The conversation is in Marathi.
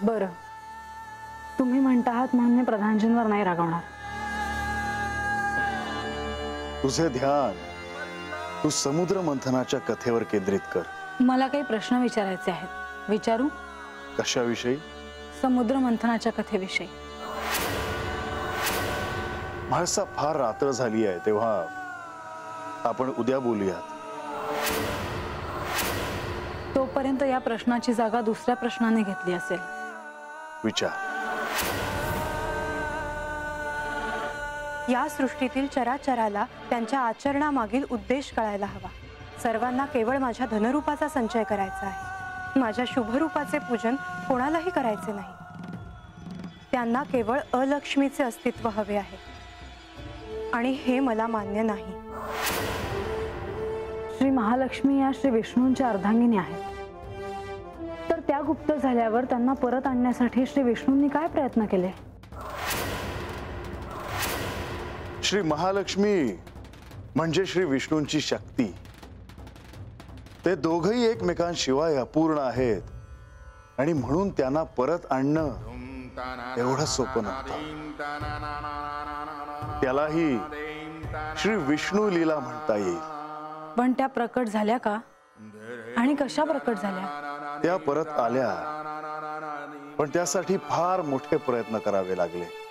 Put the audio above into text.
बरं, तुम्ही म्हणता आहात म्हणून मी प्रधानजींवर नाही रागवणार. तुझे ध्यान तू समुद्र मंथनाच्या कथेवर केंद्रित कर. मला काही प्रश्न विचारायचे आहेत. विचारू? कशाविषयी? समुद्र मंथनाच्या कथेविषयी. म्हाळसा फार रात्र झाली आहे, तेव्हा आपण उद्या बोलूयात. तोपर्यंत या प्रश्नाची जागा दुसऱ्या प्रश्नाने घेतली असेल. विचार. या सृष्टीतील चराचराला त्यांच्या आचरणामागील उद्देश कळायला हवा. सर्वांना केवळ माझ्या धनरूपाचा संचय करायचा आहे. माझ्या शुभरूपाचे पूजन कोणालाही करायचे नाही. त्यांना केवळ अलक्ष्मीचे अस्तित्व हवे आहे आणि हे मला मान्य नाही. श्री महालक्ष्मी या श्री विष्णूंच्या अर्धांगिनी आहेत. तर त्या गुप्त झाल्यावर त्यांना परत आणण्यासाठी श्री विष्णूंनी काय प्रयत्न केले? श्री महालक्ष्मी म्हणजे श्री विष्णूंची शक्ती. ते दोघही एकमेकांशिवाय अपूर्ण आहेत आणि म्हणून त्यांना परत आणणं एवढं सोपं नव्हतं. त्यालाही श्री विष्णू लीला म्हणता येईल. पण त्या प्रकट झाल्या का आणि कशा प्रकट झाल्या? त्या परत आल्या, पण त्यासाठी फार मोठे प्रयत्न करावे लागले.